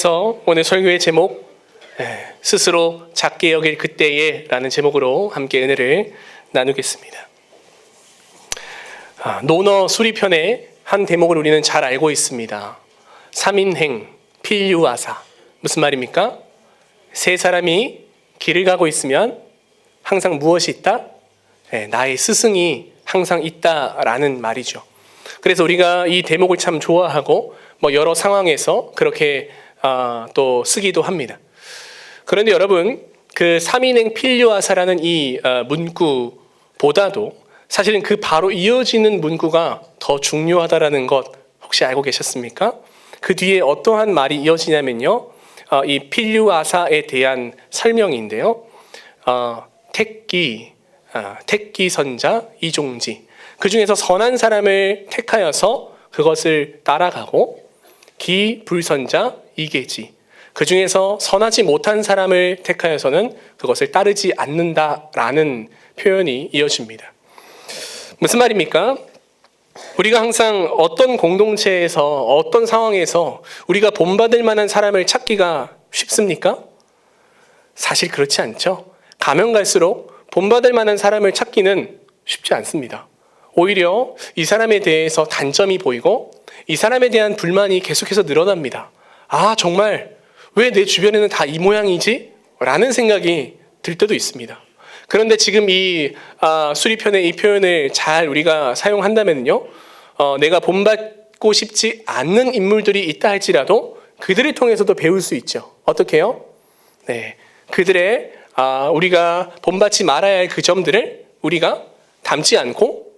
그래서 오늘 설교의 제목 스스로 작게 여길 그때에 라는 제목으로 함께 은혜를 나누겠습니다. 논어 수리편의 한 대목을 우리는 잘 알고 있습니다. 3인행 필유아사. 무슨 말입니까? 세 사람이 길을 가고 있으면 항상 무엇이 있다? 나의 스승이 항상 있다라는 말이죠. 그래서 우리가 이 대목을 참 좋아하고 여러 상황에서 그렇게 또 쓰기도 합니다. 그런데 여러분, 그 3인행 필요하사라는 이 문구보다도 사실은 그 바로 이어지는 문구가 더 중요하다라는 것 혹시 알고 계셨습니까? 그 뒤에 어떠한 말이 이어지냐면요, 이 필요하사에 대한 설명인데요. 택기 선자 이종지, 그 중에서 선한 사람을 택하여서 그것을 따라가고, 기불선자 이계지, 그 중에서 선하지 못한 사람을 택하여서는 그것을 따르지 않는다라는 표현이 이어집니다. 무슨 말입니까? 우리가 항상 어떤 공동체에서 어떤 상황에서 우리가 본받을 만한 사람을 찾기가 쉽습니까? 사실 그렇지 않죠. 가면 갈수록 본받을 만한 사람을 찾기는 쉽지 않습니다. 오히려 이 사람에 대해서 단점이 보이고 이 사람에 대한 불만이 계속해서 늘어납니다. 정말 왜 내 주변에는 다 이 모양이지? 라는 생각이 들 때도 있습니다. 그런데 지금 이 수리편의 이 표현을 잘 우리가 사용한다면요, 내가 본받고 싶지 않는 인물들이 있다 할지라도 그들을 통해서도 배울 수 있죠. 어떻게 해요? 그들의 우리가 본받지 말아야 할 그 점들을 우리가 담지 않고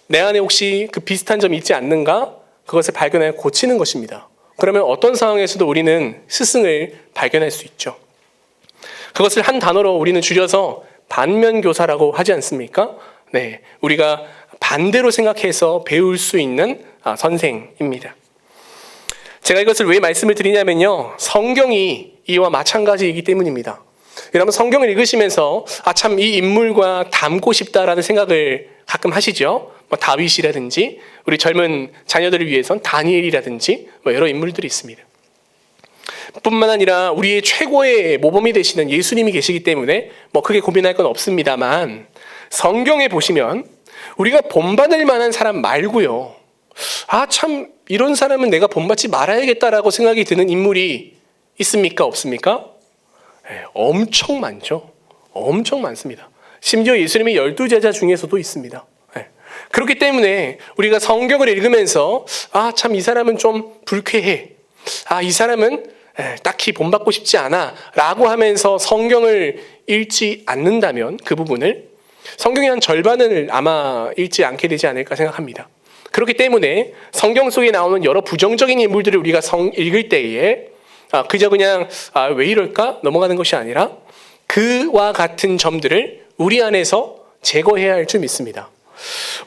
내 안에 혹시 그 비슷한 점이 있지 않는가? 그것을 발견하여 고치는 것입니다. 그러면 어떤 상황에서도 우리는 스승을 발견할 수 있죠. 그것을 한 단어로 우리는 줄여서 반면교사라고 하지 않습니까? 우리가 반대로 생각해서 배울 수 있는 선생입니다. 제가 이것을 왜 말씀을 드리냐면요, 성경이 이와 마찬가지이기 때문입니다. 여러분, 성경을 읽으시면서 참 이 인물과 닮고 싶다라는 생각을 가끔 하시죠. 다윗이라든지 우리 젊은 자녀들을 위해선 다니엘이라든지 여러 인물들이 있습니다. 뿐만 아니라 우리의 최고의 모범이 되시는 예수님이 계시기 때문에 크게 고민할 건 없습니다만, 성경에 보시면 우리가 본받을 만한 사람 말고요, 참 이런 사람은 내가 본받지 말아야겠다라고 생각이 드는 인물이 있습니까? 없습니까? 엄청 많죠. 엄청 많습니다. 심지어 예수님의 12제자 중에서도 있습니다. 그렇기 때문에 우리가 성경을 읽으면서 참 이 사람은 좀 불쾌해, 이 사람은 딱히 본받고 싶지 않아 라고 하면서 성경을 읽지 않는다면, 그 부분을 성경의 한 절반을 아마 읽지 않게 되지 않을까 생각합니다. 그렇기 때문에 성경 속에 나오는 여러 부정적인 인물들을 우리가 읽을 때에 그저 그냥 왜 이럴까 넘어가는 것이 아니라 그와 같은 점들을 우리 안에서 제거해야 할 줄 믿습니다.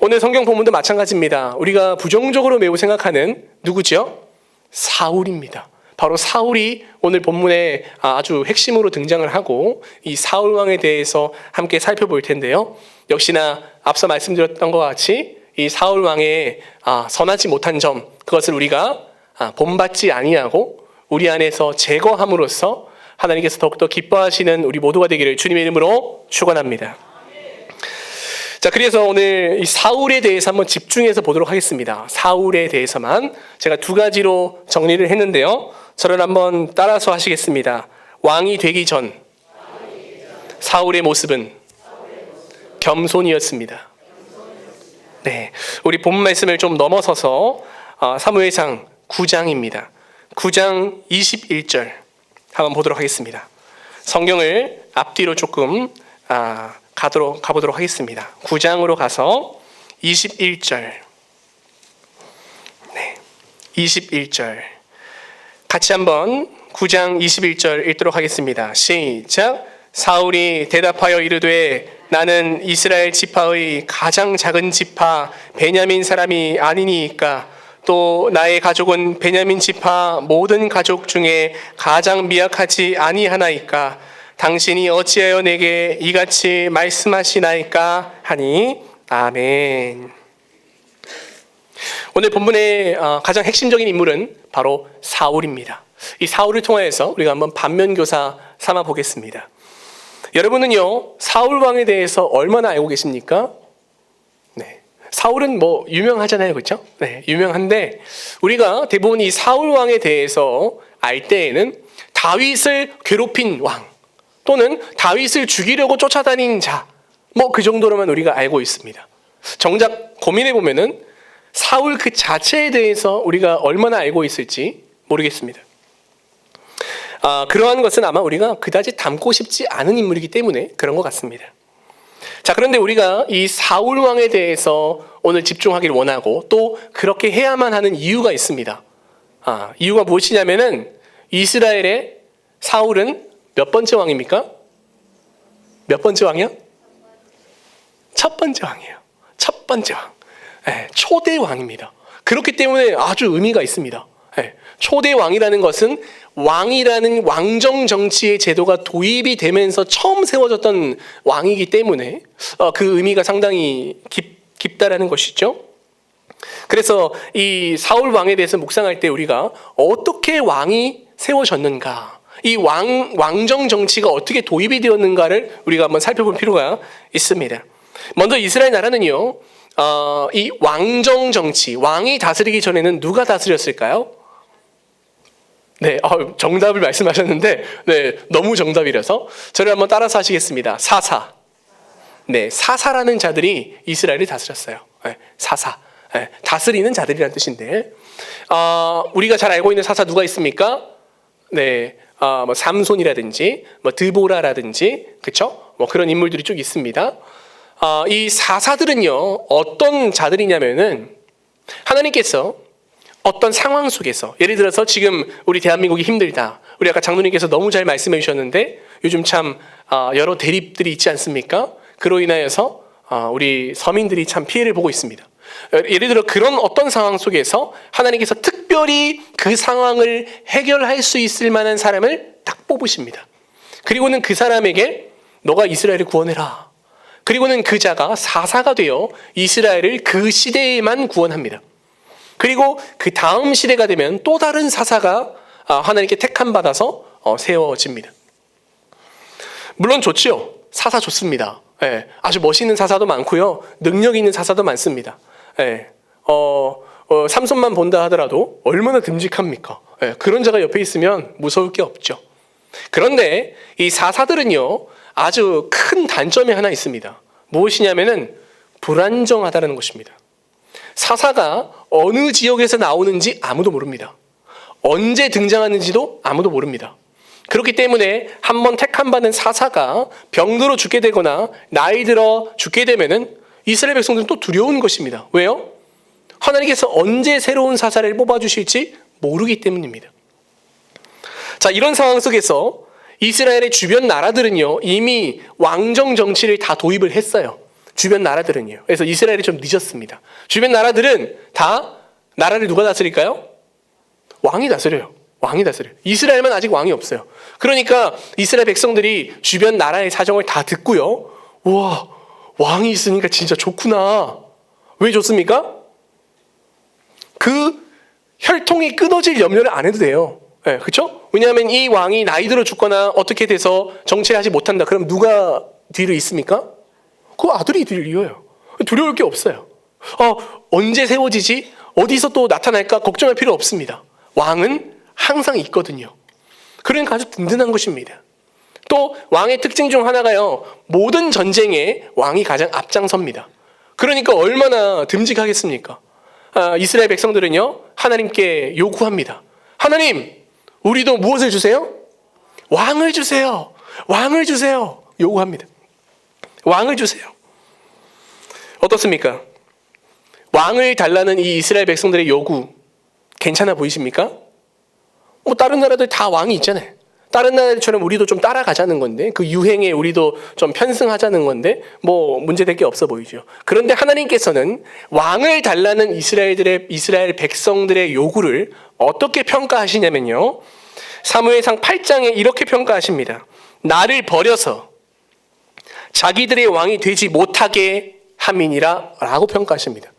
오늘 성경 본문도 마찬가지입니다. 우리가 부정적으로 매우 생각하는 누구죠? 사울입니다. 바로 사울이 오늘 본문에 아주 핵심으로 등장을 하고, 이 사울 왕에 대해서 함께 살펴볼 텐데요, 역시나 앞서 말씀드렸던 것 같이 이 사울 왕의 선하지 못한 점, 그것을 우리가 본받지 아니하고 우리 안에서 제거함으로써 하나님께서 더욱더 기뻐하시는 우리 모두가 되기를 주님의 이름으로 축원합니다. 자, 그래서 오늘 이 사울에 대해서 한번 집중해서 보도록 하겠습니다. 사울에 대해서만 제가 두 가지로 정리를 했는데요, 저를 한번 따라서 하시겠습니다. 왕이 되기 전 사울의 모습은 겸손이었습니다. 우리 본 말씀을 좀 넘어서서 사무엘상 9장입니다. 9장 21절 한번 보도록 하겠습니다. 성경을 앞뒤로 조금 가보도록 하겠습니다. 9장으로 가서 21절. 21절. 같이 한번 9장 21절 읽도록 하겠습니다. 시작. 사울이 대답하여 이르되 나는 이스라엘 지파의 가장 작은 지파 베냐민 사람이 아니니이까 또 나의 가족은 베냐민 지파 모든 가족 중에 가장 미약하지 아니하나이까 당신이 어찌하여 내게 이같이 말씀하시나이까 하니 아멘. 오늘 본문의 가장 핵심적인 인물은 바로 사울입니다. 이 사울을 통하여서 우리가 한번 반면교사 삼아 보겠습니다. 여러분은요, 사울 왕에 대해서 얼마나 알고 계십니까? 네. 사울은 뭐 유명하잖아요. 그렇죠? 네, 유명한데 우리가 대부분 이 사울 왕에 대해서 알 때에는 다윗을 괴롭힌 왕 또는 다윗을 죽이려고 쫓아다닌 자, 뭐 그 정도로만 우리가 알고 있습니다. 정작 고민해 보면은 사울 그 자체에 대해서 우리가 얼마나 알고 있을지 모르겠습니다. 그러한 것은 아마 우리가 그다지 담고 싶지 않은 인물이기 때문에 그런 것 같습니다. 자, 그런데 우리가 이 사울 왕에 대해서 오늘 집중하기를 원하고 또 그렇게 해야만 하는 이유가 있습니다. 이유가 무엇이냐면은 이스라엘의 사울은 몇 번째 왕입니까? 몇 번째 왕이요? 첫 번째 왕이에요. 첫 번째 왕. 네, 초대 왕입니다. 그렇기 때문에 아주 의미가 있습니다. 네, 초대 왕이라는 것은 왕이라는 왕정 정치의 제도가 도입이 되면서 처음 세워졌던 왕이기 때문에 그 의미가 상당히 깊다라는 것이죠. 그래서 이 사울 왕에 대해서 묵상할 때 우리가 어떻게 왕이 세워졌는가, 이 왕정 정치가 어떻게 도입이 되었는가를 우리가 한번 살펴볼 필요가 있습니다. 먼저 이스라엘 나라는요, 이 왕정 정치, 왕이 다스리기 전에는 누가 다스렸을까요? 네, 정답을 말씀하셨는데, 네, 너무 정답이라서 저를 한번 따라서 하시겠습니다. 사사. 네, 사사라는 자들이 이스라엘을 다스렸어요. 네, 사사. 네, 다스리는 자들이라는 뜻인데, 우리가 잘 알고 있는 사사 누가 있습니까? 네, 뭐 삼손이라든지, 뭐 드보라라든지, 그렇죠? 뭐 그런 인물들이 쭉 있습니다. 이 사사들은요, 어떤 자들이냐면은 하나님께서 어떤 상황 속에서, 예를 들어서 지금 우리 대한민국이 힘들다. 우리 아까 장로님께서 너무 잘 말씀해 주셨는데 요즘 참 여러 대립들이 있지 않습니까? 그로 인하여서 우리 서민들이 참 피해를 보고 있습니다. 예를 들어 그런 어떤 상황 속에서 하나님께서 특별히 그 상황을 해결할 수 있을 만한 사람을 딱 뽑으십니다. 그리고는 그 사람에게 너가 이스라엘을 구원해라. 그리고는 그 자가 사사가 되어 이스라엘을 그 시대에만 구원합니다. 그리고 그 다음 시대가 되면 또 다른 사사가 하나님께 택함 받아서 세워집니다. 물론 좋지요. 사사 좋습니다. 예, 아주 멋있는 사사도 많고요. 능력 있는 사사도 많습니다. 예, 삼손만 본다 하더라도 얼마나 듬직합니까? 예, 그런 자가 옆에 있으면 무서울 게 없죠. 그런데 이 사사들은요, 아주 큰 단점이 하나 있습니다. 무엇이냐면은 불안정하다는 것입니다. 사사가 어느 지역에서 나오는지 아무도 모릅니다. 언제 등장하는지도 아무도 모릅니다. 그렇기 때문에 한번 택함 받은 사사가 병들어 죽게 되거나 나이 들어 죽게 되면은 이스라엘 백성들은 또 두려운 것입니다. 왜요? 하나님께서 언제 새로운 사사를 뽑아주실지 모르기 때문입니다. 자, 이런 상황 속에서 이스라엘의 주변 나라들은요, 이미 왕정 정치를 다 도입을 했어요. 주변 나라들은요. 그래서 이스라엘이 좀 늦었습니다. 주변 나라들은 다 나라를 누가 다스릴까요? 왕이 다스려요. 왕이 다스려요. 이스라엘만 아직 왕이 없어요. 그러니까 이스라엘 백성들이 주변 나라의 사정을 다 듣고요. 우와, 왕이 있으니까 진짜 좋구나. 왜 좋습니까? 그 혈통이 끊어질 염려를 안 해도 돼요. 네, 그렇죠? 왜냐하면 이 왕이 나이 들어 죽거나 어떻게 돼서 정치를 하지 못한다. 그럼 누가 뒤를 잇습니까? 그 아들이 뒤를 이어요. 두려울 게 없어요. 언제 세워지지? 어디서 또 나타날까? 걱정할 필요 없습니다. 왕은 항상 있거든요. 그러니까 아주 든든한 것입니다. 또 왕의 특징 중 하나가요, 모든 전쟁에 왕이 가장 앞장섭니다. 그러니까 얼마나 듬직하겠습니까? 이스라엘 백성들은요, 하나님께 요구합니다. 하나님, 우리도 무엇을 주세요? 왕을 주세요. 왕을 주세요. 요구합니다. 왕을 주세요. 어떻습니까? 왕을 달라는 이 이스라엘 백성들의 요구 괜찮아 보이십니까? 다른 나라들 다 왕이 있잖아요. 다른 나라들처럼 우리도 좀 따라가자는 건데, 그 유행에 우리도 좀 편승하자는 건데 뭐 문제될 게 없어 보이죠. 그런데 하나님께서는 왕을 달라는 이스라엘 백성들의 요구를 어떻게 평가하시냐면요, 사무엘상 8장에 이렇게 평가하십니다. 나를 버려서 자기들의 왕이 되지 못하게 함이니라 라고 평가하십니다.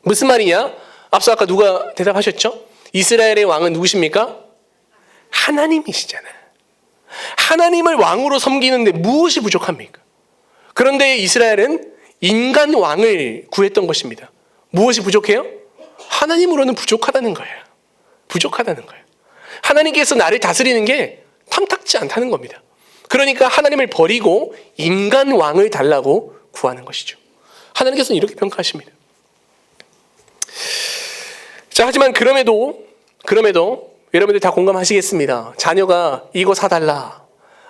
무슨 말이냐? 앞서 아까 누가 대답하셨죠? 이스라엘의 왕은 누구십니까? 하나님이시잖아요. 하나님을 왕으로 섬기는데 무엇이 부족합니까? 그런데 이스라엘은 인간 왕을 구했던 것입니다. 무엇이 부족해요? 하나님으로는 부족하다는 거예요. 부족하다는 거예요. 하나님께서 나를 다스리는 게 탐탁지 않다는 겁니다. 그러니까 하나님을 버리고 인간 왕을 달라고 구하는 것이죠. 하나님께서는 이렇게 평가하십니다. 자, 하지만 그럼에도 여러분들 다 공감하시겠습니다. 자녀가 이거 사달라.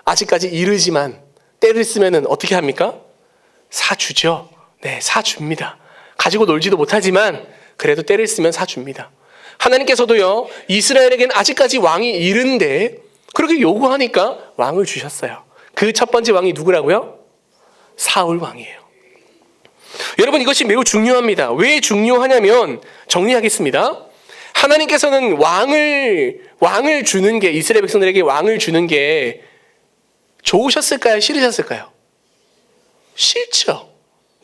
아직까지 이르지만 때를 쓰면은 어떻게 합니까? 사주죠. 네, 사줍니다. 가지고 놀지도 못하지만 그래도 때를 쓰면 사줍니다. 하나님께서도요, 이스라엘에게는 아직까지 왕이 이른데 그렇게 요구하니까 왕을 주셨어요. 그 첫 번째 왕이 누구라고요? 사울 왕이에요. 여러분, 이것이 매우 중요합니다. 왜 중요하냐면 정리하겠습니다. 하나님께서는 왕을 주는 게, 이스라엘 백성들에게 왕을 주는 게 좋으셨을까요? 싫으셨을까요? 싫죠.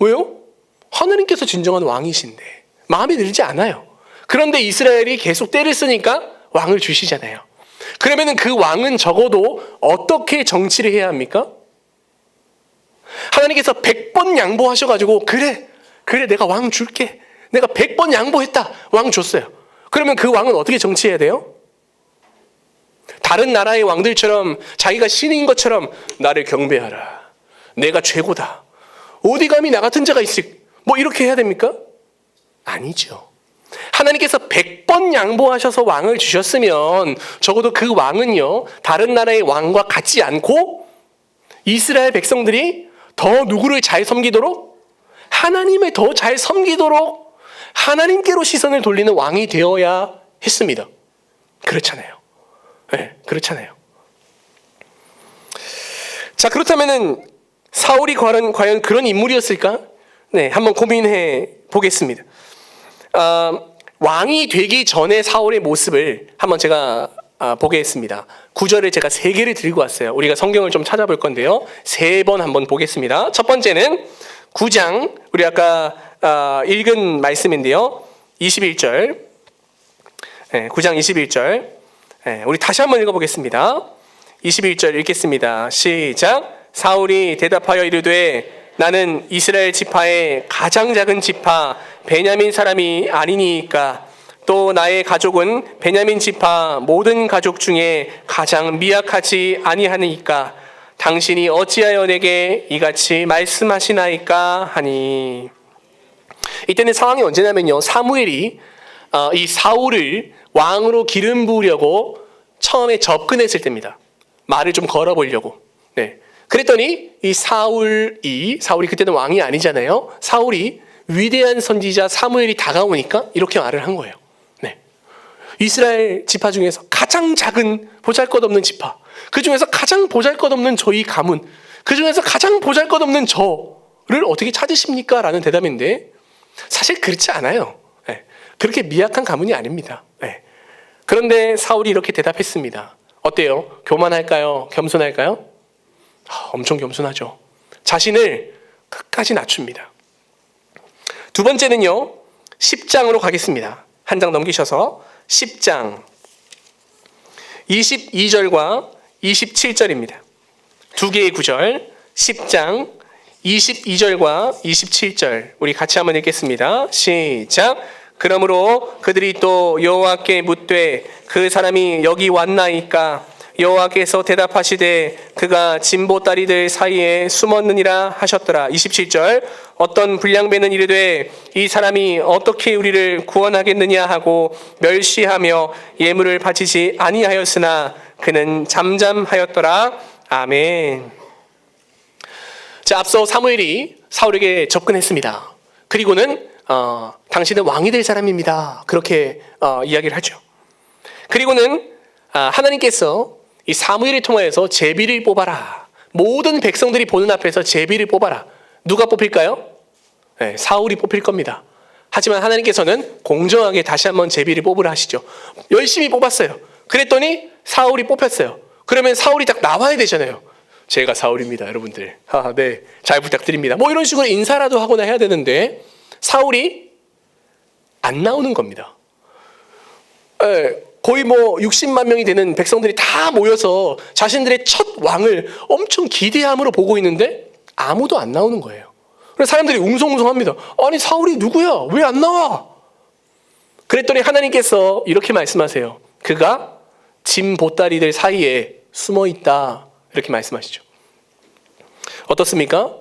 왜요? 하나님께서 진정한 왕이신데 마음에 들지 않아요. 그런데 이스라엘이 계속 때를 쓰니까 왕을 주시잖아요. 그러면은 그 왕은 적어도 어떻게 정치를 해야 합니까? 하나님께서 100번 양보하셔가지고 그래 내가 왕 줄게. 내가 100번 양보했다. 왕 줬어요. 그러면 그 왕은 어떻게 정치해야 돼요? 다른 나라의 왕들처럼 자기가 신인 것처럼 나를 경배하라. 내가 최고다. 어디 감히 나 같은 자가 있을, 뭐 이렇게 해야 됩니까? 아니죠. 하나님께서 100번 양보하셔서 왕을 주셨으면 적어도 그 왕은요, 다른 나라의 왕과 같지 않고 이스라엘 백성들이 더 누구를 잘 섬기도록, 하나님을 더 잘 섬기도록 하나님께로 시선을 돌리는 왕이 되어야 했습니다. 그렇잖아요. 네, 그렇잖아요. 자, 그렇다면은 사울이 과연 그런 인물이었을까? 네, 한번 고민해 보겠습니다. 왕이 되기 전에 사울의 모습을 한번 제가 보겠습니다. 구절을 제가 3개를 들고 왔어요. 우리가 성경을 좀 찾아볼 건데요. 3번 한번 보겠습니다. 첫 번째는 9장, 우리 아까 읽은 말씀인데요. 21절. 네, 9장 21절. 네, 우리 다시 한번 읽어보겠습니다. 21절 읽겠습니다. 시작. 사울이 대답하여 이르되 나는 이스라엘 지파의 가장 작은 지파 베냐민 사람이 아니니까 또 나의 가족은 베냐민 지파 모든 가족 중에 가장 미약하지 아니하니까 당신이 어찌하여 내게 이같이 말씀하시나이까 하니. 이때는 상황이 언제냐면요, 사무엘이 이 사울을 왕으로 기름 부으려고 처음에 접근했을 때입니다. 말을 좀 걸어보려고. 네. 그랬더니 이 사울이 그때는 왕이 아니잖아요. 사울이 위대한 선지자 사무엘이 다가오니까 이렇게 말을 한 거예요. 네. 이스라엘 지파 중에서 가장 작은 보잘것없는 지파, 그 중에서 가장 보잘것없는 저희 가문, 그 중에서 가장 보잘것없는 저를 어떻게 찾으십니까? 라는 대답인데 사실 그렇지 않아요. 네. 그렇게 미약한 가문이 아닙니다. 네. 그런데 사울이 이렇게 대답했습니다. 어때요? 교만할까요? 겸손할까요? 엄청 겸손하죠. 자신을 끝까지 낮춥니다. 두 번째는요, 10장으로 가겠습니다. 한 장 넘기셔서 10장 22절과 27절입니다. 두 개의 구절, 10장 22절과 27절 우리 같이 한번 읽겠습니다. 시작. 그러므로 그들이 또 여호와께 묻되 그 사람이 여기 왔나이까? 여호와께서 대답하시되 그가 진보다리들 사이에 숨었느니라 하셨더라. 27절. 어떤 불량배는 이르되 이 사람이 어떻게 우리를 구원하겠느냐 하고 멸시하며 예물을 바치지 아니하였으나 그는 잠잠하였더라. 아멘. 자, 앞서 사무엘이 사울에게 접근했습니다. 그리고는 당신은 왕이 될 사람입니다. 그렇게 이야기를 하죠. 그리고는 하나님께서 이 사무엘을 통하여서 제비를 뽑아라. 모든 백성들이 보는 앞에서 제비를 뽑아라. 누가 뽑힐까요? 네, 사울이 뽑힐 겁니다. 하지만 하나님께서는 공정하게 다시 한번 제비를 뽑으라 하시죠. 열심히 뽑았어요. 그랬더니 사울이 뽑혔어요. 그러면 사울이 딱 나와야 되잖아요. 제가 사울입니다, 여러분들. 네, 잘 부탁드립니다. 뭐 이런 식으로 인사라도 하거나 해야 되는데 사울이 안 나오는 겁니다. 거의 뭐 60만 명이 되는 백성들이 다 모여서 자신들의 첫 왕을 엄청 기대함으로 보고 있는데 아무도 안 나오는 거예요. 그래서 사람들이 웅성웅성합니다. 아니 사울이 누구야? 왜 안 나와? 그랬더니 하나님께서 이렇게 말씀하세요. 그가 짐 보따리들 사이에 숨어 있다. 이렇게 말씀하시죠. 어떻습니까?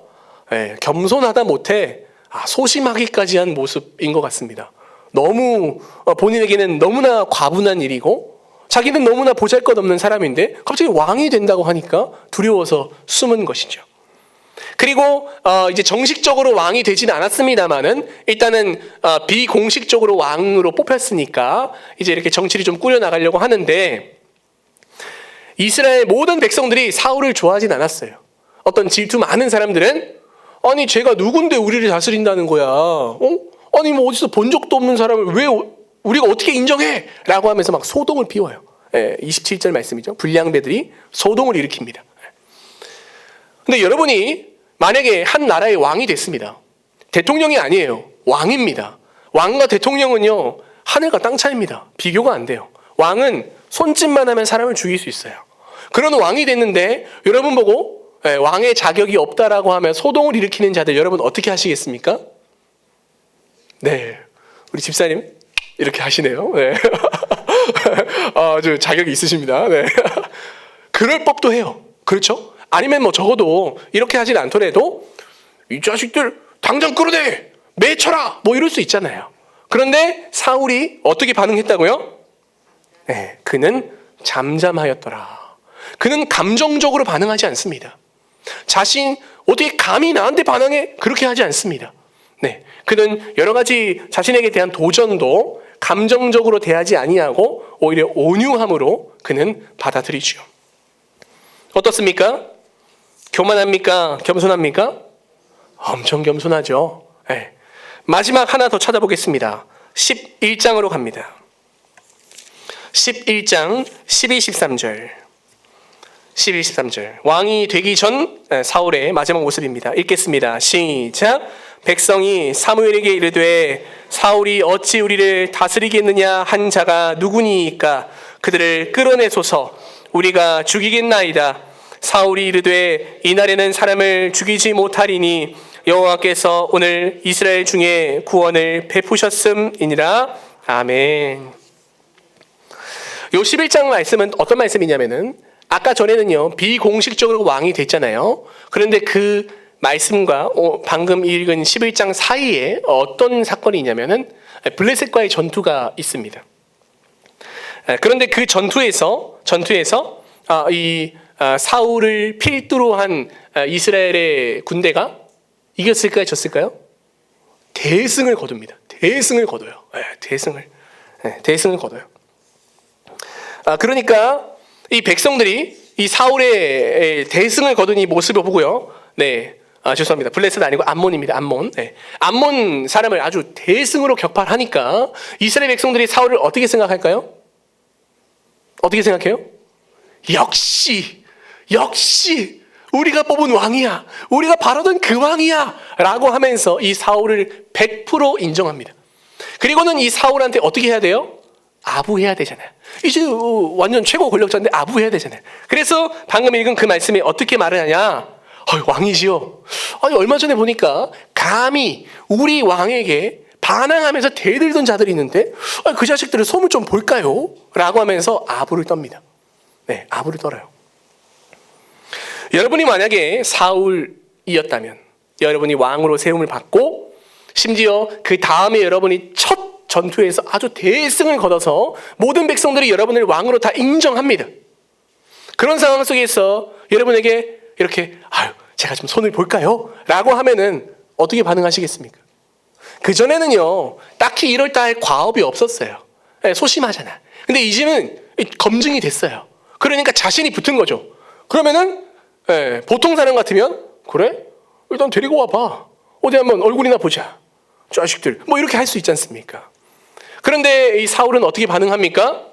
겸손하다 못해 소심하기까지 한 모습인 것 같습니다. 너무 본인에게는 너무나 과분한 일이고 자기는 너무나 보잘것없는 사람인데 갑자기 왕이 된다고 하니까 두려워서 숨은 것이죠. 그리고 이제 정식적으로 왕이 되지는 않았습니다만은 일단은 비공식적으로 왕으로 뽑혔으니까 이제 이렇게 정치를 좀 꾸려나가려고 하는데 이스라엘 모든 백성들이 사울을 좋아하진 않았어요. 어떤 질투 많은 사람들은 아니 쟤가 누군데 우리를 다스린다는 거야. 아니 뭐 어디서 본 적도 없는 사람을 왜 우리가 어떻게 인정해? 라고 하면서 막 소동을 피워요. 27절 말씀이죠. 불량배들이 소동을 일으킵니다. 근데 여러분이 만약에 한 나라의 왕이 됐습니다. 대통령이 아니에요. 왕입니다. 왕과 대통령은요 하늘과 땅 차이입니다. 비교가 안 돼요. 왕은 손짓만 하면 사람을 죽일 수 있어요. 그런 왕이 됐는데 여러분 보고 왕의 자격이 없다라고 하면 소동을 일으키는 자들 여러분 어떻게 하시겠습니까? 네, 우리 집사님 이렇게 하시네요. 네. 아주 자격이 있으십니다. 네. 그럴 법도 해요. 그렇죠? 아니면 뭐 적어도 이렇게 하진 않더라도 이 자식들 당장 끌어내 매쳐라 뭐 이럴 수 있잖아요. 그런데 사울이 어떻게 반응했다고요? 네, 그는 잠잠하였더라. 그는 감정적으로 반응하지 않습니다. 자신 어떻게 감히 나한테 반응해? 그렇게 하지 않습니다. 네, 그는 여러 가지 자신에게 대한 도전도 감정적으로 대하지 아니하고 오히려 온유함으로 그는 받아들이죠. 어떻습니까? 교만합니까? 겸손합니까? 엄청 겸손하죠. 네. 마지막 하나 더 찾아보겠습니다. 11장으로 갑니다. 11장 12, 13절. 12, 13절. 왕이 되기 전 사울의 마지막 모습입니다. 읽겠습니다. 시작. 백성이 사무엘에게 이르되 사울이 어찌 우리를 다스리겠느냐 한 자가 누구니이까 그들을 끌어내소서 우리가 죽이겠나이다. 사울이 이르되 이날에는 사람을 죽이지 못하리니 여호와께서 오늘 이스라엘 중에 구원을 베푸셨음이니라. 아멘. 요 11장 말씀은 어떤 말씀이냐면은 아까 전에는요 비공식적으로 왕이 됐잖아요. 그런데 그 말씀과 방금 읽은 11장 사이에 어떤 사건이 있냐면은 블레셋과의 전투가 있습니다. 그런데 그 전투에서 이 사울을 필두로 한 이스라엘의 군대가 이겼을까요? 졌을까요? 대승을 거둡니다. 대승을 거둬요. 대승을 거둬요. 그러니까 이 백성들이 이 사울의 대승을 거둔 이 모습을 보고요. 네, 죄송합니다. 블레셋 아니고 암몬입니다. 암몬. 네. 암몬 사람을 아주 대승으로 격파하니까 이스라엘 백성들이 사울을 어떻게 생각할까요? 어떻게 생각해요? 역시 우리가 뽑은 왕이야. 우리가 바라던 그 왕이야. 라고 하면서 이 사울을 100% 인정합니다. 그리고는 이 사울한테 어떻게 해야 돼요? 아부해야 되잖아요. 이제 완전 최고 권력자인데 아부해야 되잖아요. 그래서 방금 읽은 그 말씀에 어떻게 말을 하냐? 왕이시여. 아니 얼마 전에 보니까 감히 우리 왕에게 반항하면서 대들던 자들이 있는데 그 자식들을 소문 좀 볼까요? 라고 하면서 아부를 떱니다. 네, 아부를 떨어요. 여러분이 만약에 사울이었다면 여러분이 왕으로 세움을 받고 심지어 그 다음에 여러분이 첫 전투에서 아주 대승을 거둬서 모든 백성들이 여러분을 왕으로 다 인정합니다. 그런 상황 속에서 여러분에게 이렇게 제가 좀 손을 볼까요? 라고 하면은 어떻게 반응하시겠습니까? 그전에는요 딱히 이럴 할 과업이 없었어요. 소심하잖아. 근데 이제는 검증이 됐어요. 그러니까 자신이 붙은 거죠. 그러면은 보통 사람 같으면 그래? 일단 데리고 와봐. 어디 한번 얼굴이나 보자. 자식들 뭐 이렇게 할 수 있지 않습니까? 그런데 이 사울은 어떻게 반응합니까?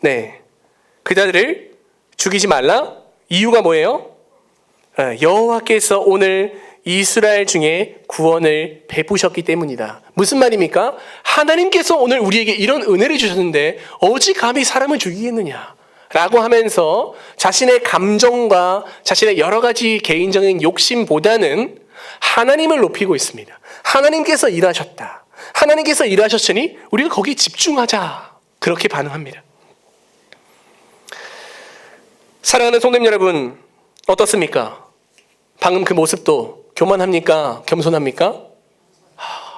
네, 그자들을 죽이지 말라. 이유가 뭐예요? 여호와께서 오늘 이스라엘 중에 구원을 베푸셨기 때문이다. 무슨 말입니까? 하나님께서 오늘 우리에게 이런 은혜를 주셨는데 어찌 감히 사람을 죽이겠느냐 라고 하면서 자신의 감정과 자신의 여러 가지 개인적인 욕심보다는 하나님을 높이고 있습니다. 하나님께서 일하셨다. 하나님께서 일하셨으니 우리가 거기에 집중하자. 그렇게 반응합니다. 사랑하는 성도님 여러분, 어떻습니까? 방금 그 모습도 교만합니까? 겸손합니까?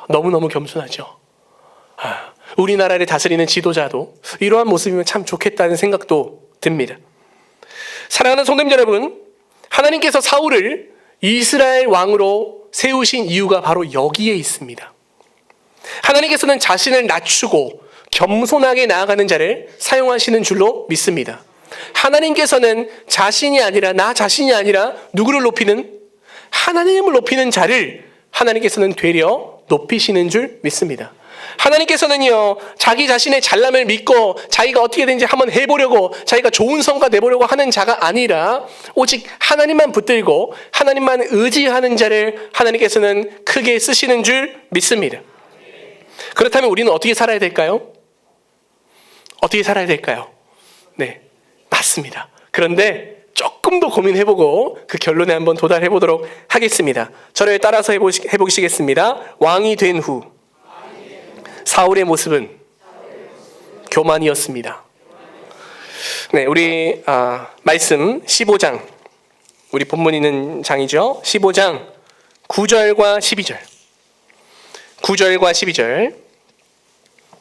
너무너무 겸손하죠. 우리나라를 다스리는 지도자도 이러한 모습이면 참 좋겠다는 생각도 듭니다. 사랑하는 성도님 여러분, 하나님께서 사울을 이스라엘 왕으로 세우신 이유가 바로 여기에 있습니다. 하나님께서는 자신을 낮추고 겸손하게 나아가는 자를 사용하시는 줄로 믿습니다. 하나님께서는 자신이 아니라 나 자신이 아니라 누구를 높이는? 하나님을 높이는 자를 하나님께서는 되려 높이시는 줄 믿습니다. 하나님께서는요, 자기 자신의 잘남을 믿고 자기가 어떻게든지 한번 해보려고 자기가 좋은 성과 내보려고 하는 자가 아니라 오직 하나님만 붙들고 하나님만 의지하는 자를 하나님께서는 크게 쓰시는 줄 믿습니다. 그렇다면 우리는 어떻게 살아야 될까요? 어떻게 살아야 될까요? 네, 맞습니다. 그런데 조금 더 고민해보고 그 결론에 한번 도달해보도록 하겠습니다. 저를 따라서 해보시겠습니다. 왕이 된 후 사울의 모습은 교만이었습니다. 네, 우리 말씀 15장, 우리 본문 있는 장이죠. 15장 9절과 12절. 9절과 12절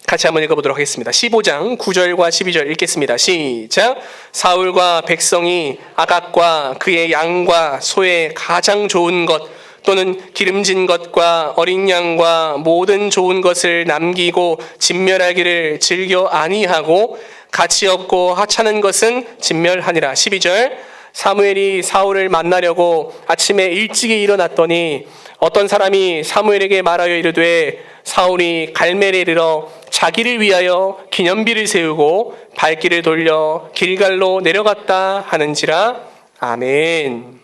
같이 한번 읽어보도록 하겠습니다. 15장 9절과 12절 읽겠습니다. 시작. 사울과 백성이 아각과 그의 양과 소의 가장 좋은 것 또는 기름진 것과 어린 양과 모든 좋은 것을 남기고 진멸하기를 즐겨 아니하고 가치 없고 하찮은 것은 진멸하니라. 12절. 사무엘이 사울을 만나려고 아침에 일찍이 일어났더니 어떤 사람이 사무엘에게 말하여 이르되 사울이 갈멜에 이르러 자기를 위하여 기념비를 세우고 발길을 돌려 길갈로 내려갔다 하는지라. 아멘.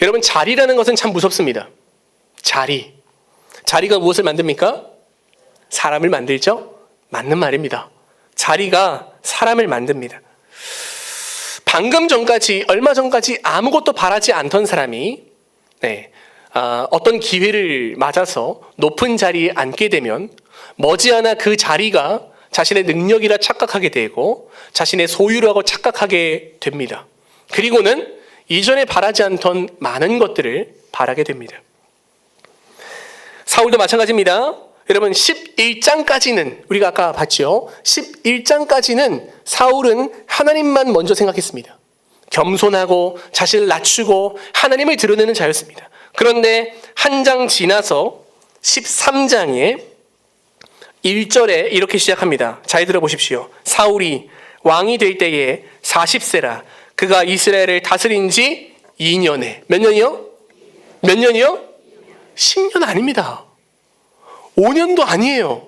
여러분, 자리라는 것은 참 무섭습니다. 자리가 무엇을 만듭니까? 사람을 만들죠? 맞는 말입니다. 자리가 사람을 만듭니다. 방금 전까지, 얼마 전까지 아무것도 바라지 않던 사람이 어떤 기회를 맞아서 높은 자리에 앉게 되면 머지않아 그 자리가 자신의 능력이라 착각하게 되고 자신의 소유라고 착각하게 됩니다. 그리고는 이전에 바라지 않던 많은 것들을 바라게 됩니다. 사울도 마찬가지입니다. 여러분, 11장까지는 우리가 아까 봤죠. 11장까지는 사울은 하나님만 먼저 생각했습니다. 겸손하고 자신을 낮추고 하나님을 드러내는 자였습니다. 그런데 한 장 지나서 13장에 1절에 이렇게 시작합니다. 잘 들어보십시오. 사울이 왕이 될 때에 40세라. 그가 이스라엘을 다스린 지 2년에. 몇 년이요? 몇 년이요? 10년 아닙니다. 5년도 아니에요.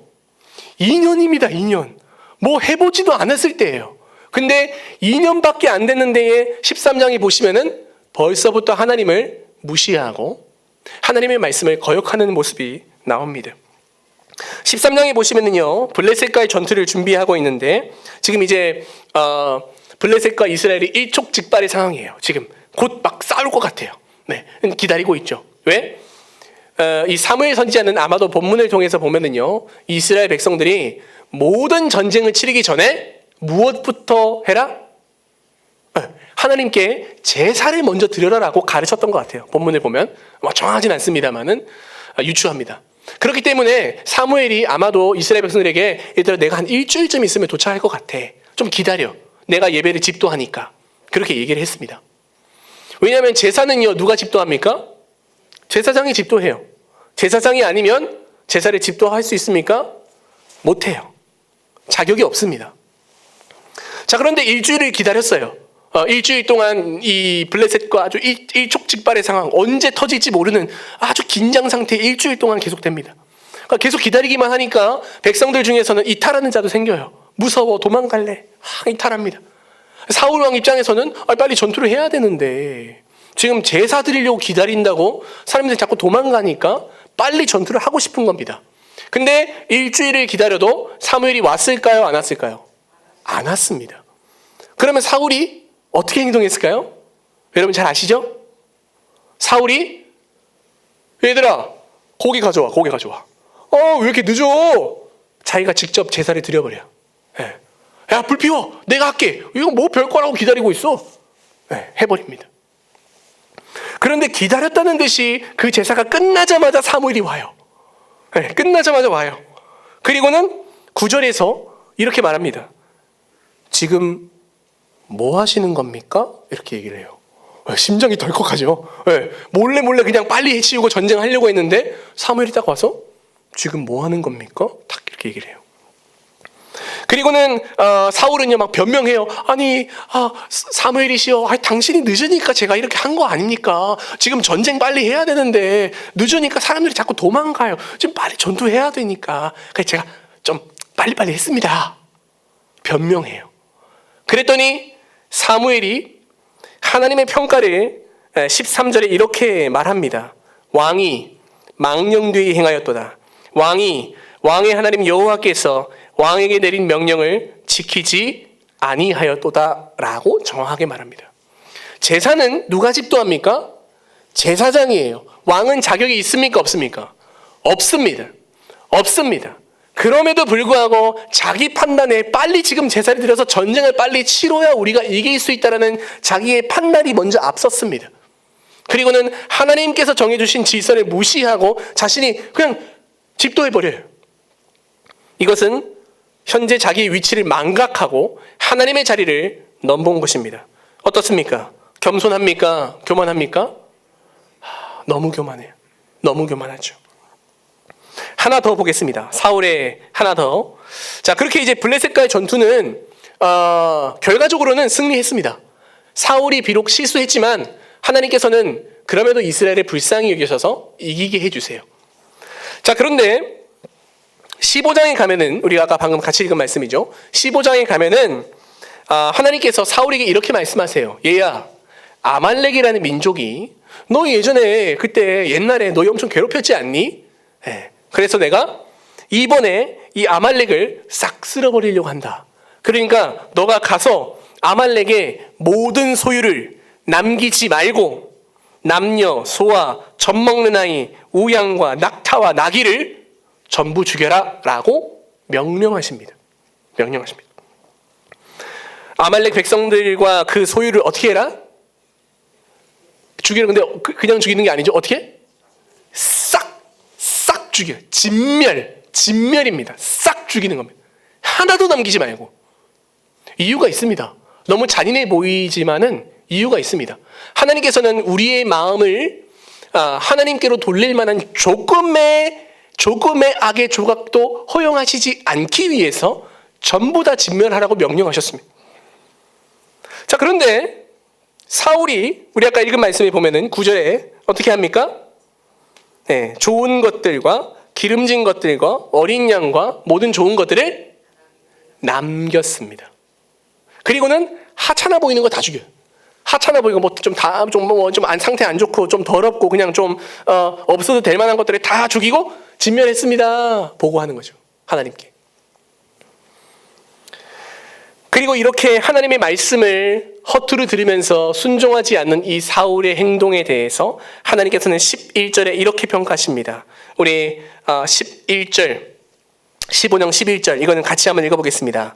2년입니다. 2년. 뭐 해보지도 않았을 때예요. 근데 2년밖에 안 됐는데 13장에 보시면은 벌써부터 하나님을 무시하고 하나님의 말씀을 거역하는 모습이 나옵니다. 13장에 보시면은요, 블레셋과의 전투를 준비하고 있는데 지금 이제 블레셋과 이스라엘이 일촉즉발의 상황이에요. 지금 곧 막 싸울 것 같아요. 네, 기다리고 있죠. 왜? 이 사무엘 선지자는 아마도 본문을 통해서 보면은요, 이스라엘 백성들이 모든 전쟁을 치르기 전에 무엇부터 해라? 하나님께 제사를 먼저 드려라라고 가르쳤던 것 같아요. 본문을 보면 정확하진 않습니다만은 유추합니다. 그렇기 때문에 사무엘이 아마도 이스라엘 백성들에게 얘들아, 내가 한 일주일쯤 있으면 도착할 것 같아. 좀 기다려. 내가 예배를 집도하니까. 그렇게 얘기를 했습니다. 왜냐하면 제사는요, 누가 집도합니까? 제사장이 집도해요. 제사장이 아니면 제사를 집도할 수 있습니까? 못해요. 자격이 없습니다. 자, 그런데 일주일을 기다렸어요. 일주일 동안 이 블레셋과 아주 일촉즉발의 상황, 언제 터질지 모르는 아주 긴장 상태 일주일 동안 계속됩니다. 그러니까 계속 기다리기만 하니까 백성들 중에서는 이탈하는 자도 생겨요. 무서워, 도망갈래. 이탈합니다. 사울 왕 입장에서는 빨리 전투를 해야 되는데 지금 제사 드리려고 기다린다고 사람들이 자꾸 도망가니까 빨리 전투를 하고 싶은 겁니다. 근데 일주일을 기다려도 사무엘이 왔을까요? 안 왔을까요? 안 왔습니다. 그러면 사울이 어떻게 행동했을까요? 여러분 잘 아시죠? 사울이 얘들아 고기 가져와, 고기 가져와. 왜 이렇게 늦어? 자기가 직접 제사를 드려버려. 예. 야, 불 피워. 내가 할게. 이거 뭐 별거라고 기다리고 있어. 예, 해버립니다. 그런데 기다렸다는 듯이 그 제사가 끝나자마자 사무엘이 와요. 예, 끝나자마자 와요. 그리고는 9절에서 이렇게 말합니다. 지금 뭐 하시는 겁니까? 이렇게 얘기를 해요. 심장이 덜컥하죠. 예, 몰래 그냥 빨리 해치우고 전쟁하려고 했는데 사무엘이 딱 와서 지금 뭐 하는 겁니까? 딱 이렇게 얘기를 해요. 그리고는 사울은요 막 변명해요. 아니 사무엘이시여, 당신이 늦으니까 제가 이렇게 한 거 아닙니까? 지금 전쟁 빨리 해야 되는데 늦으니까 사람들이 자꾸 도망가요. 지금 빨리 전투해야 되니까 그래서 제가 좀 빨리빨리 했습니다. 변명해요. 그랬더니 사무엘이 하나님의 평가를 13절에 이렇게 말합니다. 왕이 망령되이 행하였도다. 왕의 하나님 여호와께서 왕에게 내린 명령을 지키지 아니하였도다 라고 정확하게 말합니다. 제사는 누가 집도합니까? 제사장이에요. 왕은 자격이 있습니까? 없습니까? 없습니다. 그럼에도 불구하고 자기 판단에 빨리 지금 제사를 드려서 전쟁을 빨리 치러야 우리가 이길 수 있다는 자기의 판단이 먼저 앞섰습니다. 그리고는 하나님께서 정해주신 질서를 무시하고 자신이 그냥 집도해버려요. 이것은 현재 자기의 위치를 망각하고 하나님의 자리를 넘본 것입니다. 어떻습니까? 겸손합니까? 교만합니까? 너무 교만해요. 너무 교만하죠. 하나 더 보겠습니다. 사울의 하나 더. 자, 그렇게 이제 블레셋과의 전투는 결과적으로는 승리했습니다. 사울이 비록 실수했지만 하나님께서는 그럼에도 이스라엘을 불쌍히 여기셔서 이기게 해주세요. 자, 그런데 15장에 가면은 우리가 아까 방금 같이 읽은 말씀이죠. 15장에 가면은 하나님께서 사울에게 이렇게 말씀하세요. 얘야, 아말렉이라는 민족이 너 예전에 그때 옛날에 너 엄청 괴롭혔지 않니? 네. 그래서 내가 이번에 이 아말렉을 싹 쓸어버리려고 한다. 그러니까 너가 가서 아말렉의 모든 소유를 남기지 말고 남녀, 소아, 젖 먹는 아이, 우양과 낙타와 나귀를 전부 죽여라 라고 명령하십니다. 아말렉 백성들과 그 소유를 어떻게 해라? 죽이는 근데 그냥 죽이는 게 아니죠. 어떻게? 싹 죽여요. 진멸입니다. 싹 죽이는 겁니다. 하나도 남기지 말고. 이유가 있습니다. 너무 잔인해 보이지만은 이유가 있습니다. 하나님께서는 우리의 마음을 하나님께로 돌릴 만한 조금의 악의 조각도 허용하시지 않기 위해서 전부 다 진멸하라고 명령하셨습니다. 자, 그런데 사울이 우리 아까 읽은 말씀에 보면은 9절에 어떻게 합니까? 네, 좋은 것들과 기름진 것들과 어린 양과 모든 좋은 것들을 남겼습니다. 그리고는 하찮아 보이는 거 다 죽여요. 하찮아 보이고 좀 상태 안 좋고 좀 더럽고 그냥 좀 없어도 될 만한 것들을 다 죽이고 진멸했습니다. 보고하는 거죠. 하나님께. 그리고 이렇게 하나님의 말씀을 허투루 들으면서 순종하지 않는 이 사울의 행동에 대해서 하나님께서는 11절에 이렇게 평가하십니다. 우리 11절, 15장 11절 이거는 같이 한번 읽어보겠습니다.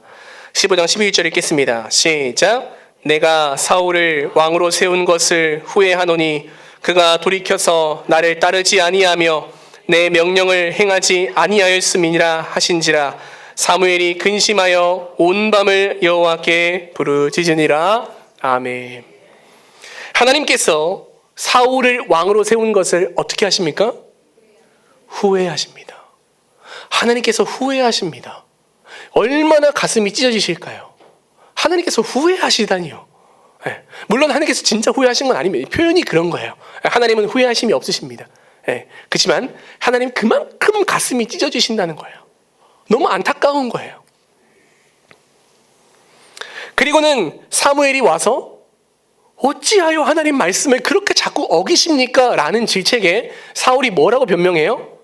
15장 11절 읽겠습니다. 시작. 내가 사울을 왕으로 세운 것을 후회하노니 그가 돌이켜서 나를 따르지 아니하며 내 명령을 행하지 아니하였음이니라 하신지라. 사무엘이 근심하여 온 밤을 여호와께 부르짖으니라. 아멘. 하나님께서 사울을 왕으로 세운 것을 어떻게 하십니까? 후회하십니다. 하나님께서 후회하십니다. 얼마나 가슴이 찢어지실까요? 하나님께서 후회하시다니요. 네. 물론 하나님께서 진짜 후회하신 건 아닙니다. 표현이 그런 거예요. 하나님은 후회하심이 없으십니다. 네. 그렇지만 하나님 그만큼 가슴이 찢어지신다는 거예요. 너무 안타까운 거예요. 그리고는 사무엘이 와서 어찌하여 하나님 말씀을 그렇게 자꾸 어기십니까? 라는 질책에 사울이 뭐라고 변명해요?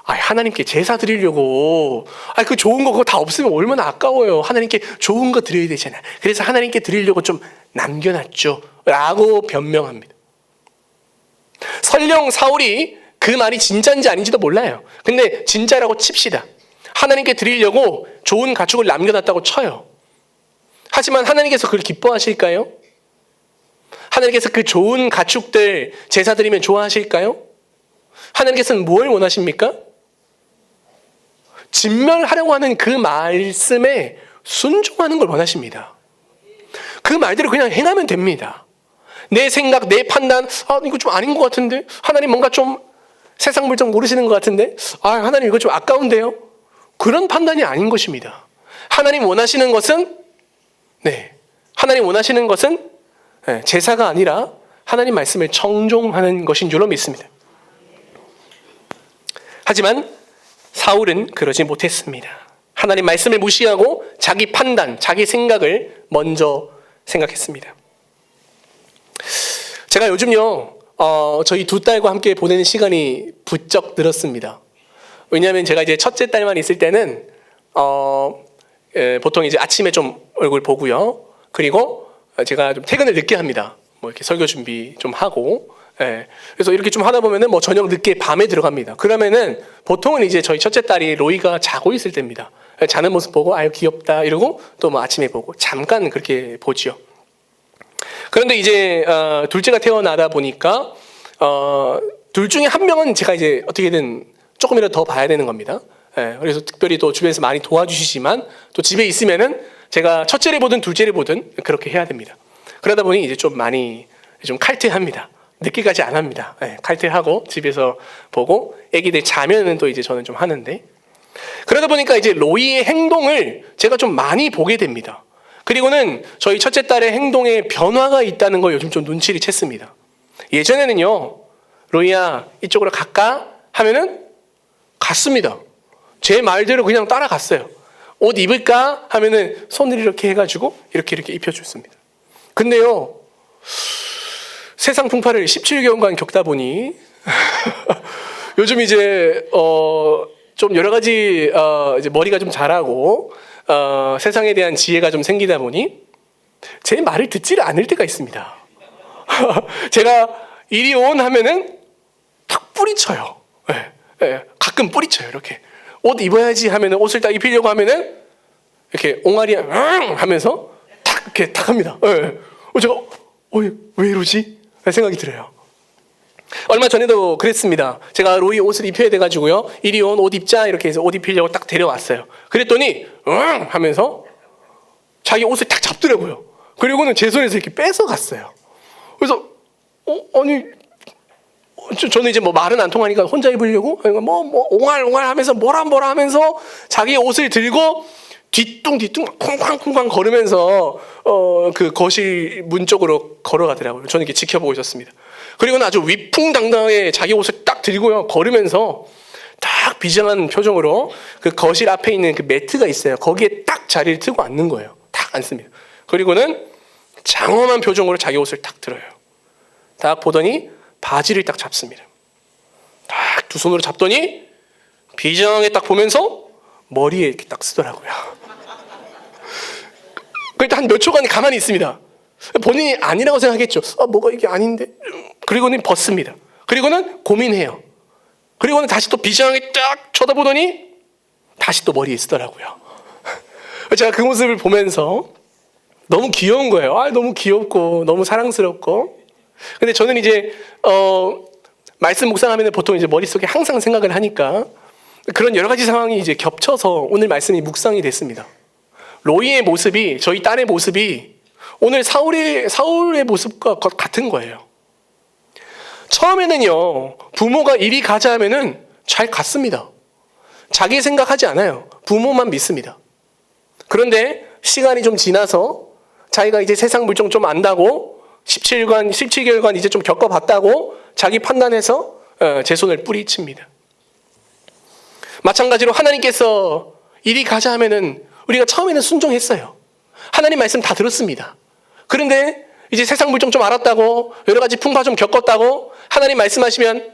하나님께 제사 드리려고, 그 좋은 거 그거 다 없으면 얼마나 아까워요. 하나님께 좋은 거 드려야 되잖아요. 그래서 하나님께 드리려고 좀 남겨놨죠. 라고 변명합니다. 설령 사울이 그 말이 진짜인지 아닌지도 몰라요. 근데 진짜라고 칩시다. 하나님께 드리려고 좋은 가축을 남겨놨다고 쳐요. 하지만 하나님께서 그걸 기뻐하실까요? 하나님께서 그 좋은 가축들 제사 드리면 좋아하실까요? 하나님께서는 뭘 원하십니까? 진멸하려고 하는 그 말씀에 순종하는 걸 원하십니다. 그 말대로 그냥 행하면 됩니다. 내 생각, 내 판단, 이거 좀 아닌 것 같은데? 하나님 뭔가 좀 세상 물정 모르시는 것 같은데? 하나님 이거 좀 아까운데요? 그런 판단이 아닌 것입니다. 하나님 원하시는 것은 제사가 아니라 하나님 말씀을 청종하는 것인 줄로 믿습니다. 하지만 사울은 그러지 못했습니다. 하나님 말씀을 무시하고 자기 판단, 자기 생각을 먼저 생각했습니다. 제가 요즘요, 저희 두 딸과 함께 보내는 시간이 부쩍 늘었습니다. 왜냐하면 제가 이제 첫째 딸만 있을 때는 보통 이제 아침에 좀 얼굴 보고요. 그리고 제가 좀 퇴근을 늦게 합니다. 이렇게 설교 준비 좀 하고. 그래서 이렇게 좀 하다 보면은 저녁 늦게 밤에 들어갑니다. 그러면은 보통은 이제 저희 첫째 딸이 로이가 자고 있을 때입니다. 자는 모습 보고 아유 귀엽다 이러고 또 아침에 보고 잠깐 그렇게 보죠. 그런데 이제 둘째가 태어나다 보니까 둘 중에 한 명은 제가 이제 어떻게든 조금이라도 더 봐야 되는 겁니다. 그래서 특별히 또 주변에서 많이 도와주시지만 또 집에 있으면은 제가 첫째를 보든 둘째를 보든 그렇게 해야 됩니다. 그러다 보니 이제 좀 많이 좀 칼퇴합니다. 늦게까지 안 합니다. 칼퇴하고 집에서 보고 애기들 자면은 또 이제 저는 좀 하는데, 그러다 보니까 이제 로이의 행동을 제가 좀 많이 보게 됩니다. 그리고는 저희 첫째 딸의 행동에 변화가 있다는 걸 요즘 좀 눈치를 챘습니다. 예전에는요, 로이야 이쪽으로 갈까? 하면은 갔습니다. 제 말대로 그냥 따라갔어요. 옷 입을까? 하면은 손을 이렇게 해가지고 이렇게 입혀줬습니다. 근데요, 세상 풍파를 17개월간 겪다 보니 요즘 이제 좀 여러 가지 이제 머리가 좀 자라고 세상에 대한 지혜가 좀 생기다 보니 제 말을 듣지를 않을 때가 있습니다. 제가 이리 온 하면은 탁 뿌리쳐요. 가끔 뿌리쳐요. 이렇게 옷 입어야지 하면은 옷을 딱 입히려고 하면은 이렇게 옹알이 하면서 탁 이렇게 탁 합니다. 제가 왜 이러지? 생각이 들어요. 얼마 전에도 그랬습니다. 제가 로이 옷을 입혀야 돼가지고요. 이리 온 옷 입자 이렇게 해서 옷 입히려고 딱 데려왔어요. 그랬더니 하면서 자기 옷을 딱 잡더라고요. 그리고는 제 손에서 이렇게 뺏어 갔어요. 그래서 저는 이제 말은 안 통하니까 혼자 입으려고 옹알옹알 하면서 뭐라 하면서 자기 옷을 들고 뒤뚱뒤뚱 쿵쾅쿵쾅 걸으면서 그 거실 문 쪽으로 걸어가더라고요. 저는 이렇게 지켜보고 있었습니다. 그리고는 아주 위풍당당하게 자기 옷을 딱 들고요, 걸으면서 딱 비장한 표정으로 그 거실 앞에 있는 그 매트가 있어요. 거기에 딱 자리를 트고 앉는 거예요. 딱 앉습니다. 그리고는 장엄한 표정으로 자기 옷을 딱 들어요. 딱 보더니 바지를 딱 잡습니다. 딱 두 손으로 잡더니 비장하게 딱 보면서 머리에 이렇게 딱 쓰더라고요. 그때 한 몇 초간 가만히 있습니다. 본인이 아니라고 생각했죠. 뭐가 이게 아닌데. 그리고는 벗습니다. 그리고는 고민해요. 그리고는 다시 또 비장하게 딱 쳐다보더니 다시 또 머리에 쓰더라고요. 제가 그 모습을 보면서 너무 귀여운 거예요. 너무 귀엽고 너무 사랑스럽고. 근데 저는 이제 말씀 묵상하면 보통 이제 머릿속에 항상 생각을 하니까 그런 여러 가지 상황이 이제 겹쳐서 오늘 말씀이 묵상이 됐습니다. 로이의 모습이, 저희 딸의 모습이 오늘 사울의 모습과 같은 거예요. 처음에는요, 부모가 이리 가자 하면은 잘 갔습니다. 자기 생각하지 않아요. 부모만 믿습니다. 그런데 시간이 좀 지나서 자기가 이제 세상 물정 좀 안다고 17개월간 이제 좀 겪어봤다고 자기 판단해서 제 손을 뿌리칩니다. 마찬가지로 하나님께서 이리 가자 하면은 우리가 처음에는 순종했어요. 하나님 말씀 다 들었습니다. 그런데 이제 세상 물정 좀 알았다고, 여러 가지 풍파 좀 겪었다고 하나님 말씀하시면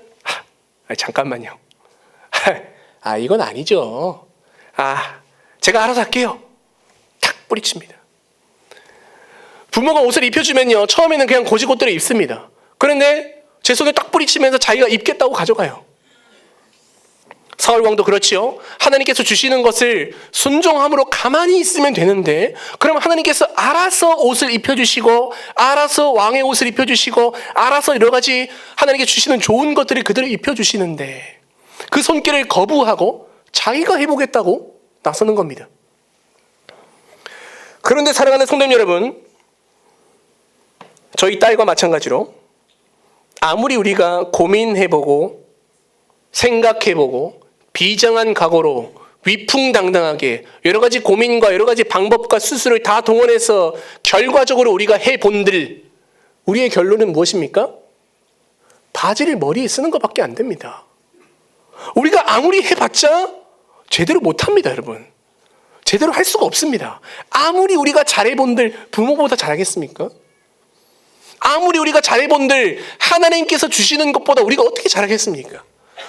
잠깐만요. 이건 아니죠. 제가 알아서 할게요. 탁 뿌리칩니다. 부모가 옷을 입혀주면요, 처음에는 그냥 고지곳대로 입습니다. 그런데 제 손에 딱 뿌리치면서 자기가 입겠다고 가져가요. 사울왕도 그렇지요. 하나님께서 주시는 것을 순종함으로 가만히 있으면 되는데, 그럼 하나님께서 알아서 옷을 입혀주시고, 알아서 왕의 옷을 입혀주시고, 알아서 여러 가지 하나님께 주시는 좋은 것들을 그대로 입혀주시는데, 그 손길을 거부하고 자기가 해보겠다고 나서는 겁니다. 그런데 사랑하는 성도님 여러분, 저희 딸과 마찬가지로 아무리 우리가 고민해보고 생각해보고 비장한 각오로 위풍당당하게 여러 가지 고민과 여러 가지 방법과 수술을 다 동원해서 결과적으로 우리가 해본들, 우리의 결론은 무엇입니까? 바지를 머리에 쓰는 것밖에 안 됩니다. 우리가 아무리 해봤자 제대로 못합니다, 여러분. 제대로 할 수가 없습니다. 아무리 우리가 잘해본들 부모보다 잘하겠습니까? 아무리 우리가 잘해본들 하나님께서 주시는 것보다 우리가 어떻게 잘하겠습니까?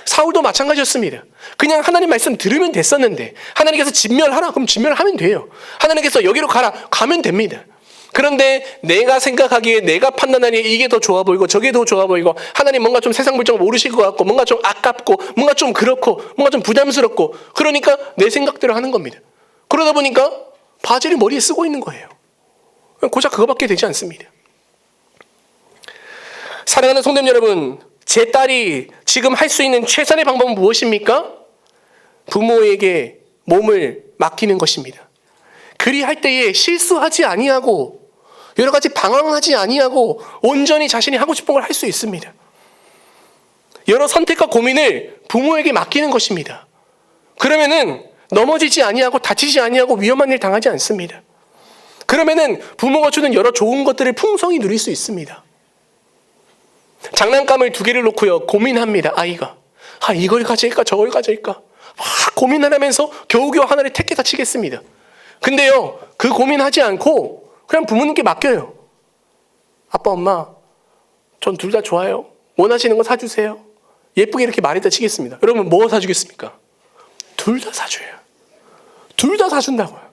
사울도 마찬가지였습니다. 그냥 하나님 말씀 들으면 됐었는데, 하나님께서 진멸하라 그럼 진멸하면 돼요. 하나님께서 여기로 가라 가면 됩니다. 그런데 내가 생각하기에, 내가 판단하기에 이게 더 좋아 보이고 저게 더 좋아 보이고, 하나님 뭔가 좀 세상 물정 모르실 것 같고, 뭔가 좀 아깝고, 뭔가 좀 그렇고, 뭔가 좀 부담스럽고, 그러니까 내 생각대로 하는 겁니다. 그러다 보니까 바지를 머리에 쓰고 있는 거예요. 고작 그거밖에 되지 않습니다. 사랑하는 성도님 여러분, 제 딸이 지금 할 수 있는 최선의 방법은 무엇입니까? 부모에게 몸을 맡기는 것입니다. 그리할 때에 실수하지 아니하고 여러 가지 방황하지 아니하고 온전히 자신이 하고 싶은 걸 할 수 있습니다. 여러 선택과 고민을 부모에게 맡기는 것입니다. 그러면은 넘어지지 아니하고 다치지 아니하고 위험한 일 당하지 않습니다. 그러면은 부모가 주는 여러 좋은 것들을 풍성히 누릴 수 있습니다. 장난감을 2개를 놓고요, 고민합니다. 아이가 이걸 가질까 저걸 가질까 막 고민하면서 겨우겨우 하나를 택해서 치겠습니다. 근데요, 그 고민하지 않고 그냥 부모님께 맡겨요. 아빠 엄마 전 둘 다 좋아요. 원하시는 거 사주세요. 예쁘게 이렇게 말에다 치겠습니다. 여러분 뭐 사주겠습니까? 둘 다 사줘요. 둘 다 사준다고요.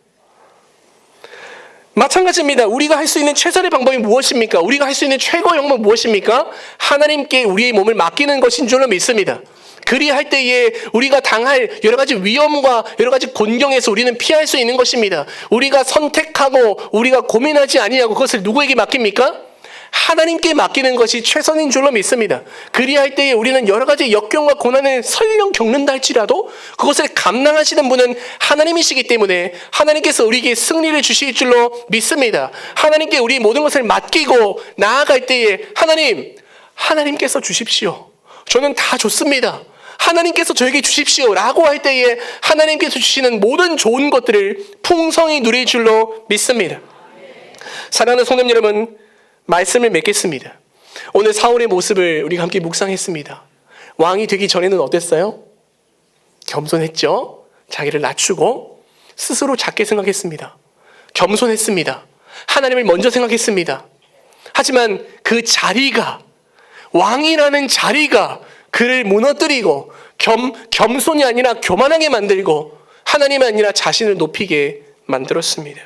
마찬가지입니다. 우리가 할 수 있는 최선의 방법이 무엇입니까? 우리가 할 수 있는 최고의 방법은 무엇입니까? 하나님께 우리의 몸을 맡기는 것인 줄로 믿습니다. 그리할 때에 우리가 당할 여러 가지 위험과 여러 가지 곤경에서 우리는 피할 수 있는 것입니다. 우리가 선택하고 우리가 고민하지 아니하고 그것을 누구에게 맡깁니까? 하나님께 맡기는 것이 최선인 줄로 믿습니다. 그리할 때에 우리는 여러 가지 역경과 고난을 설령 겪는다 할지라도 그것을 감당하시는 분은 하나님이시기 때문에 하나님께서 우리에게 승리를 주실 줄로 믿습니다. 하나님께 우리 모든 것을 맡기고 나아갈 때에 하나님께서 주십시오. 저는 다 좋습니다. 하나님께서 저에게 주십시오 라고 할 때에 하나님께서 주시는 모든 좋은 것들을 풍성히 누릴 줄로 믿습니다. 사랑하는 성도님 여러분, 말씀을 맺겠습니다. 오늘 사울의 모습을 우리가 함께 묵상했습니다. 왕이 되기 전에는 어땠어요? 겸손했죠. 자기를 낮추고 스스로 작게 생각했습니다. 겸손했습니다. 하나님을 먼저 생각했습니다. 하지만 그 자리가, 왕이라는 자리가 그를 무너뜨리고 겸손이 아니라 교만하게 만들고 하나님이 아니라 자신을 높이게 만들었습니다.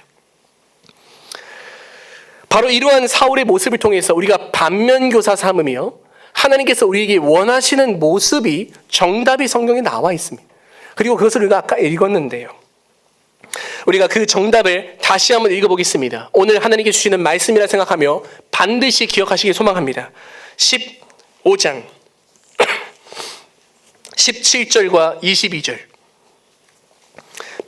바로 이러한 사울의 모습을 통해서 우리가 반면교사 삼으며 하나님께서 우리에게 원하시는 모습이 정답이 성경에 나와 있습니다. 그리고 그것을 우리가 아까 읽었는데요. 우리가 그 정답을 다시 한번 읽어보겠습니다. 오늘 하나님께 주시는 말씀이라 생각하며 반드시 기억하시길 소망합니다. 15장 17절과 22절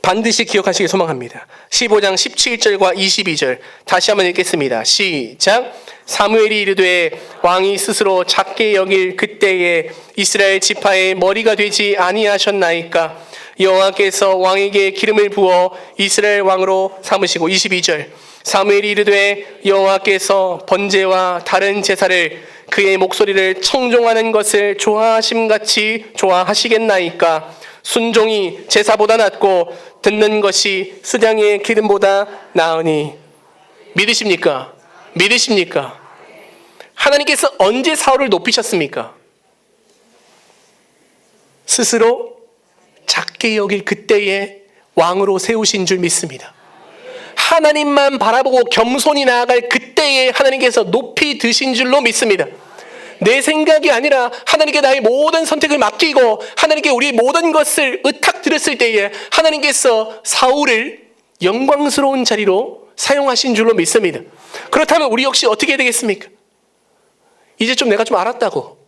반드시 기억하시길 소망합니다. 15장 17절과 22절 다시 한번 읽겠습니다. 시작. 사무엘이 이르되 왕이 스스로 작게 여길 그때에 이스라엘 지파의 머리가 되지 아니하셨나이까. 여호와께서 왕에게 기름을 부어 이스라엘 왕으로 삼으시고. 22절 사무엘이 이르되 여호와께서 번제와 다른 제사를 그의 목소리를 청종하는 것을 좋아하심같이 좋아하시겠나이까. 순종이 제사보다 낫고 듣는 것이 수장의 기름보다 나으니. 믿으십니까? 믿으십니까? 하나님께서 언제 사울을 높이셨습니까? 스스로 작게 여길 그때에 왕으로 세우신 줄 믿습니다. 하나님만 바라보고 겸손히 나아갈 그때에 하나님께서 높이 드신 줄로 믿습니다. 내 생각이 아니라 하나님께 나의 모든 선택을 맡기고 하나님께 우리 모든 것을 의탁드렸을 때에 하나님께서 사울을 영광스러운 자리로 사용하신 줄로 믿습니다. 그렇다면 우리 역시 어떻게 해야 되겠습니까? 이제 좀 내가 좀 알았다고,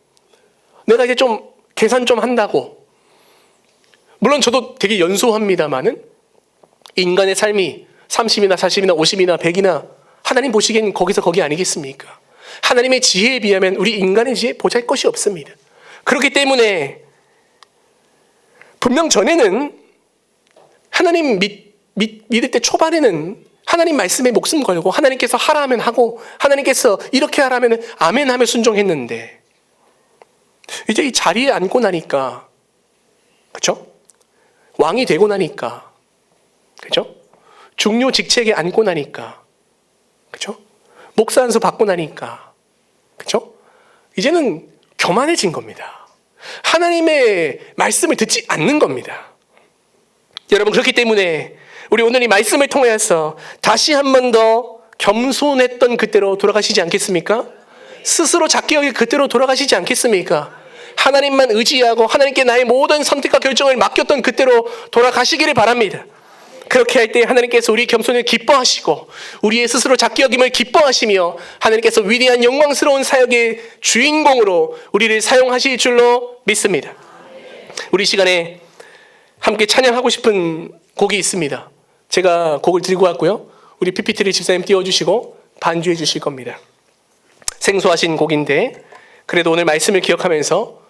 내가 이제 좀 계산 좀 한다고, 물론 저도 되게 연소합니다마는 인간의 삶이 30이나 40이나 50이나 100이나 하나님 보시기엔 거기서 거기 아니겠습니까? 하나님의 지혜에 비하면 우리 인간의 지혜 보잘것이 없습니다. 그렇기 때문에 분명 전에는 하나님 믿을 때 초반에는 하나님 말씀에 목숨 걸고 하나님께서 하라 하면 하고 하나님께서 이렇게 하라 하면 아멘 하며 순종했는데 이제 이 자리에 앉고 나니까, 그렇죠? 왕이 되고 나니까, 그렇죠? 중요 직책에 앉고 나니까, 그렇죠? 목사 안수 받고 나니까, 그렇죠? 이제는 교만해진 겁니다. 하나님의 말씀을 듣지 않는 겁니다. 여러분, 그렇기 때문에 우리 오늘 이 말씀을 통해서 다시 한 번 더 겸손했던 그때로 돌아가시지 않겠습니까? 스스로 작게 여길 그때로 돌아가시지 않겠습니까? 하나님만 의지하고 하나님께 나의 모든 선택과 결정을 맡겼던 그때로 돌아가시기를 바랍니다. 그렇게 할 때 하나님께서 우리 겸손을 기뻐하시고 우리의 스스로 작게 여김을 기뻐하시며 하나님께서 위대한 영광스러운 사역의 주인공으로 우리를 사용하실 줄로 믿습니다. 우리 시간에 함께 찬양하고 싶은 곡이 있습니다. 제가 곡을 들고 왔고요. 우리 PPT를 집사님 띄워주시고 반주해 주실 겁니다. 생소하신 곡인데 그래도 오늘 말씀을 기억하면서